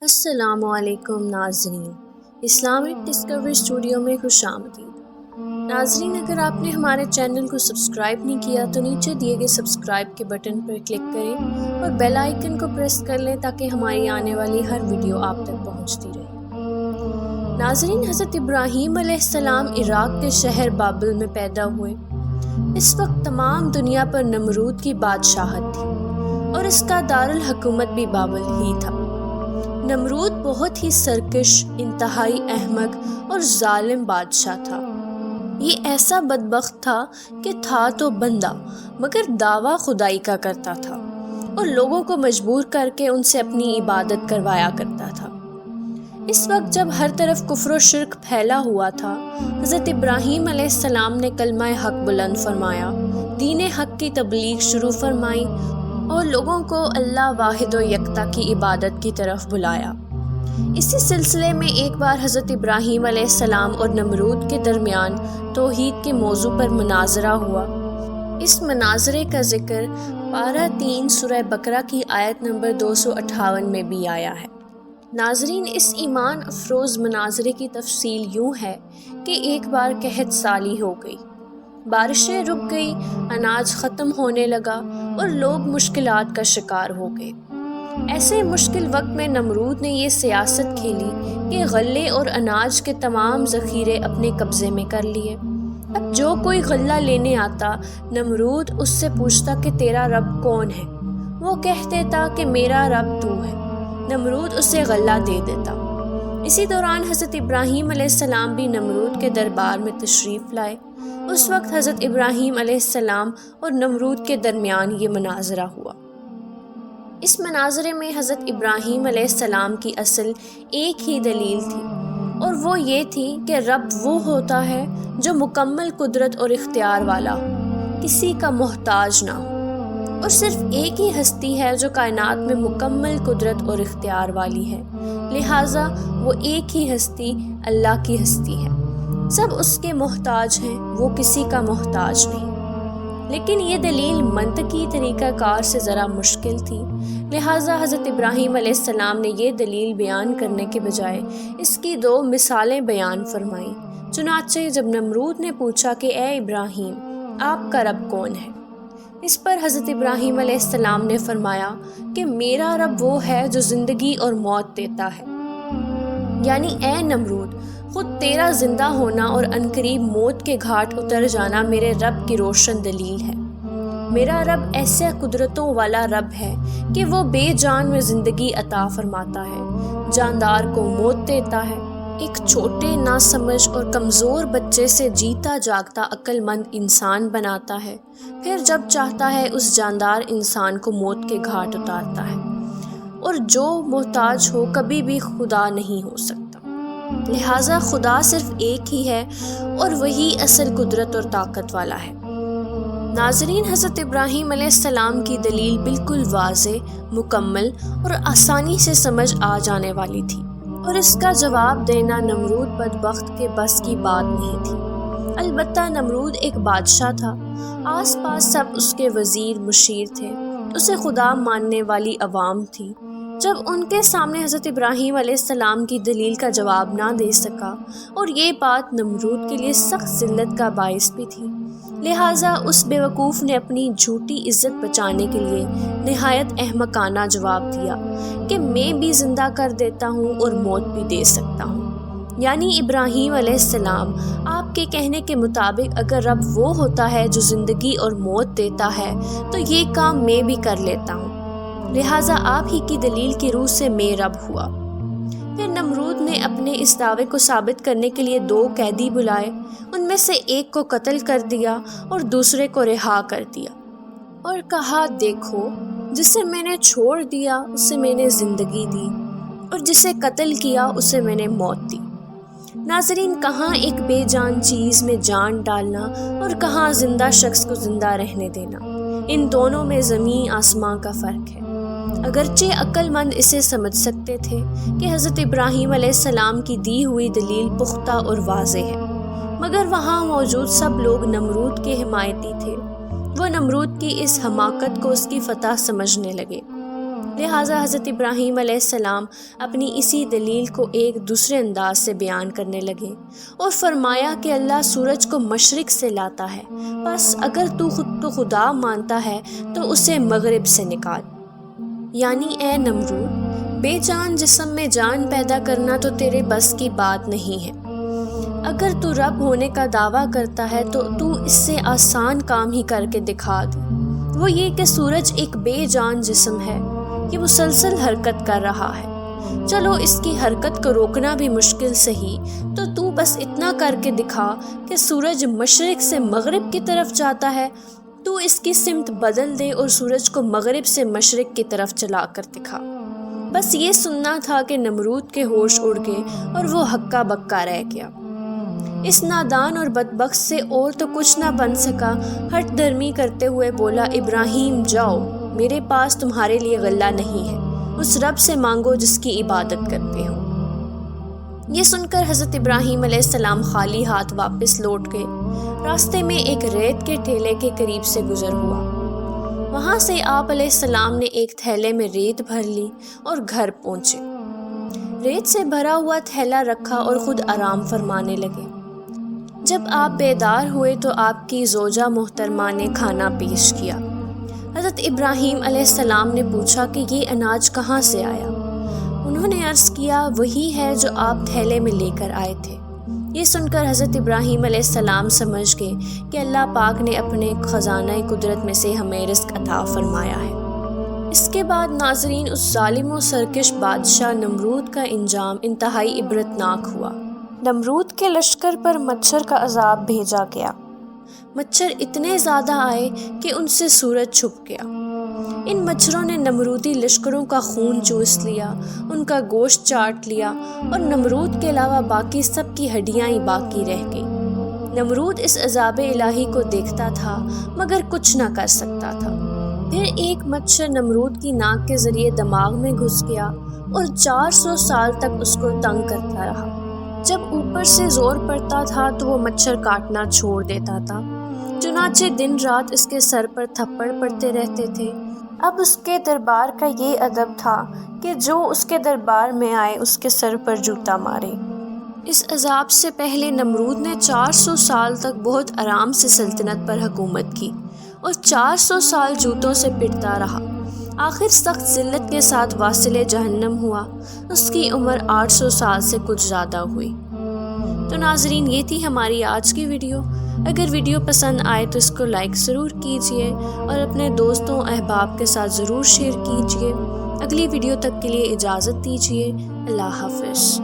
السلام علیکم ناظرین، اسلامک ڈسکوری اسٹوڈیو میں خوش آمدید۔ ناظرین، اگر آپ نے ہمارے چینل کو سبسکرائب نہیں کیا تو نیچے دیے گئے سبسکرائب کے بٹن پر کلک کریں اور بیل آئیکن کو پریس کر لیں تاکہ ہماری آنے والی ہر ویڈیو آپ تک پہنچتی رہے۔ ناظرین، حضرت ابراہیم علیہ السلام عراق کے شہر بابل میں پیدا ہوئے۔ اس وقت تمام دنیا پر نمرود کی بادشاہت تھی اور اس کا دارالحکومت بھی بابل ہی تھا۔ نمرود بہت ہی سرکش، انتہائی احمق اور ظالم بادشاہ تھا۔ یہ ایسا بدبخت تھا کہ تھا تو بندہ مگر دعویٰ خدائی کا کرتا تھا اور لوگوں کو مجبور کر کے ان سے اپنی عبادت کروایا کرتا تھا۔ اس وقت جب ہر طرف کفر و شرک پھیلا ہوا تھا، حضرت ابراہیم علیہ السلام نے کلمہ حق بلند فرمایا، دین حق کی تبلیغ شروع فرمائی اور لوگوں کو اللہ واحد و یکتا کی عبادت کی طرف بلایا۔ اسی سلسلے میں ایک بار حضرت ابراہیم علیہ السلام اور نمرود کے درمیان توحید کے موضوع پر مناظرہ ہوا۔ اس مناظرے کا ذکر پارہ 3 سورہ بقرہ کی آیت نمبر 258 میں بھی آیا ہے۔ ناظرین، اس ایمان افروز مناظرے کی تفصیل یوں ہے کہ ایک بار قحط سالی ہو گئی، بارشیں رک گئی، اناج ختم ہونے لگا اور لوگ مشکلات کا شکار ہو گئے۔ ایسے مشکل وقت میں نمرود نے یہ سیاست کھیلی کہ غلے اور اناج کے تمام ذخیرے اپنے قبضے میں کر لیے۔ اب جو کوئی غلہ لینے آتا، نمرود اس سے پوچھتا کہ تیرا رب کون ہے؟ وہ کہہ دیتا کہ میرا رب تو ہے۔ نمرود اسے غلہ دے دیتا۔ اسی دوران حضرت ابراہیم علیہ السلام بھی نمرود کے دربار میں تشریف لائے۔ اس وقت حضرت ابراہیم علیہ السلام اور نمرود کے درمیان یہ مناظرہ ہوا۔ اس مناظرے میں حضرت ابراہیم علیہ السلام کی اصل ایک ہی دلیل تھی اور وہ یہ تھی کہ رب وہ ہوتا ہے جو مکمل قدرت اور اختیار والا ہو، کسی کا محتاج نہ ہو، اور صرف ایک ہی ہستی ہے جو کائنات میں مکمل قدرت اور اختیار والی ہے، لہٰذا وہ ایک ہی ہستی اللہ کی ہستی ہے۔ سب اس کے محتاج ہیں، وہ کسی کا محتاج نہیں۔ لیکن یہ دلیل منطقی طریقہ کار سے ذرا مشکل تھی، لہٰذا حضرت ابراہیم علیہ السلام نے یہ دلیل بیان کرنے کے بجائے اس کی 2 مثالیں بیان فرمائیں۔ چنانچہ جب نمرود نے پوچھا کہ اے ابراہیم، آپ کا رب کون ہے؟ اس پر حضرت ابراہیم علیہ السلام نے فرمایا کہ میرا رب وہ ہے جو زندگی اور موت دیتا ہے، یعنی اے نمرود، خود تیرا زندہ ہونا اور عنقریب موت کے گھاٹ اتر جانا میرے رب کی روشن دلیل ہے۔ میرا رب ایسے قدرتوں والا رب ہے کہ وہ بے جان میں زندگی عطا فرماتا ہے، جاندار کو موت دیتا ہے، ایک چھوٹے ناسمجھ اور کمزور بچے سے جیتا جاگتا عقل مند انسان بناتا ہے، پھر جب چاہتا ہے اس جاندار انسان کو موت کے گھاٹ اتارتا ہے، اور جو محتاج ہو کبھی بھی خدا نہیں ہو سکتا۔ لہٰذا خدا صرف ایک ہی ہے اور وہی اصل قدرت اور طاقت والا ہے۔ ناظرین، حضرت ابراہیم علیہ السلام کی دلیل بالکل واضح، مکمل اور آسانی سے سمجھ آ جانے والی تھی، اور اس کا جواب دینا نمرود بدبخت کے بس کی بات نہیں تھی۔ البتہ نمرود ایک بادشاہ تھا، آس پاس سب اس کے وزیر مشیر تھے، اسے خدا ماننے والی عوام تھی۔ جب ان کے سامنے حضرت ابراہیم علیہ السلام کی دلیل کا جواب نہ دے سکا، اور یہ بات نمرود کے لیے سخت ذلت کا باعث بھی تھی، لہٰذا اس بیوقوف نے اپنی جھوٹی عزت بچانے کے لیے نہایت احمقانہ جواب دیا کہ میں بھی زندہ کر دیتا ہوں اور موت بھی دے سکتا ہوں، یعنی ابراہیم علیہ السلام، آپ کے کہنے کے مطابق اگر رب وہ ہوتا ہے جو زندگی اور موت دیتا ہے تو یہ کام میں بھی کر لیتا ہوں، لہٰذا آپ ہی کی دلیل کی روح سے میں رب ہوا۔ پھر نمرود نے اپنے اس دعوے کو ثابت کرنے کے لیے 2 قیدی بلائے، ان میں سے ایک کو قتل کر دیا اور دوسرے کو رہا کر دیا، اور کہا دیکھو، جسے میں نے چھوڑ دیا اسے میں نے زندگی دی، اور جسے قتل کیا اسے میں نے موت دی۔ ناظرین، کہاں ایک بے جان چیز میں جان ڈالنا اور کہاں زندہ شخص کو زندہ رہنے دینا، ان دونوں میں زمین آسمان کا فرق ہے۔ اگرچہ عقل مند اسے سمجھ سکتے تھے کہ حضرت ابراہیم علیہ السلام کی دی ہوئی دلیل پختہ اور واضح ہے، مگر وہاں موجود سب لوگ نمرود کے حمایتی تھے۔ وہ نمرود کی اس حماقت کو اس کی فتح سمجھنے لگے، لہٰذا حضرت ابراہیم علیہ السلام اپنی اسی دلیل کو ایک دوسرے انداز سے بیان کرنے لگے اور فرمایا کہ اللہ سورج کو مشرق سے لاتا ہے، بس اگر تو خود کو خدا مانتا ہے تو اسے مغرب سے نکال۔ یعنی اے نمرود، بے جان جسم میں جان پیدا کرنا تو تیرے بس کی بات نہیں ہے۔ اگر تو رب ہونے کا دعویٰ کرتا ہے تو اس سے آسان کام ہی کر کے دکھا دے، وہ یہ کہ سورج ایک بے جان جسم ہے، یہ مسلسل حرکت کر رہا ہے۔ چلو اس کی حرکت کو روکنا بھی مشکل سہی، تو بس اتنا کر کے دکھا کہ سورج مشرق سے مغرب کی طرف جاتا ہے، تو اس کی سمت بدل دے اور سورج کو مغرب سے مشرق کی طرف چلا کر دکھا۔ بس یہ سننا تھا کہ نمرود کے ہوش اڑ گئے اور وہ ہکا بکا رہ گیا۔ اس نادان اور بدبخت سے اور تو کچھ نہ بن سکا، ہٹ درمی کرتے ہوئے بولا، ابراہیم جاؤ، میرے پاس تمہارے لیے غلہ نہیں ہے، اس رب سے مانگو جس کی عبادت کرتے ہو۔ یہ سن کر حضرت ابراہیم علیہ السلام خالی ہاتھ واپس لوٹ گئے۔ راستے میں ایک ریت کے ٹھیلے کے قریب سے گزر ہوا، وہاں سے آپ علیہ السلام نے ایک تھیلے میں ریت بھر لی اور گھر پہنچے۔ ریت سے بھرا ہوا تھیلا رکھا اور خود آرام فرمانے لگے۔ جب آپ بیدار ہوئے تو آپ کی زوجہ محترمہ نے کھانا پیش کیا۔ حضرت ابراہیم علیہ السلام نے پوچھا کہ یہ اناج کہاں سے آیا؟ انہوں نے عرض کیا، وہی ہے جو آپ تھیلے میں لے کر آئے تھے۔ یہ سن کر حضرت ابراہیم علیہ السلام سمجھ گئے کہ اللہ پاک نے اپنے خزانہ قدرت میں سے ہمیں رزق عطا فرمایا ہے۔ اس کے بعد ناظرین، اس ظالم و سرکش بادشاہ نمرود کا انجام انتہائی عبرتناک ہوا۔ نمرود کے لشکر پر مچھر کا عذاب بھیجا گیا۔ مچھر اتنے زیادہ آئے کہ ان سے سورج چھپ گیا۔ ان مچھروں نے نمرودی لشکروں کا خون چوس لیا، ان کا گوشت چاٹ لیا اور نمرود کے علاوہ باقی سب کی ہڈیاں ہی باقی رہ گئیں۔ نمرود اس عذاب الہی کو دیکھتا تھا مگر کچھ نہ کر سکتا تھا۔ پھر ایک مچھر نمرود کی ناک کے ذریعے دماغ میں گھس گیا اور 400 سال تک اس کو تنگ کرتا رہا۔ جب اوپر سے زور پڑتا تھا تو وہ مچھر کاٹنا چھوڑ دیتا تھا، چنانچہ دن رات اس کے سر پر تھپڑ پڑتے رہتے تھے۔ اب اس کے دربار کا یہ ادب تھا کہ جو اس کے دربار میں آئے اس کے سر پر جوتا مارے۔ اس عذاب سے پہلے نمرود نے 400 سال تک بہت آرام سے سلطنت پر حکومت کی اور 400 سال جوتوں سے پٹتا رہا۔ آخر سخت ذلت کے ساتھ واصل جہنم ہوا۔ اس کی عمر 800 سال سے کچھ زیادہ ہوئی۔ تو ناظرین، یہ تھی ہماری آج کی ویڈیو۔ اگر ویڈیو پسند آئے تو اس کو لائک ضرور کیجیے اور اپنے دوستوں احباب کے ساتھ ضرور شیئر کیجیے۔ اگلی ویڈیو تک کے لیے اجازت دیجیے۔ اللہ حافظ۔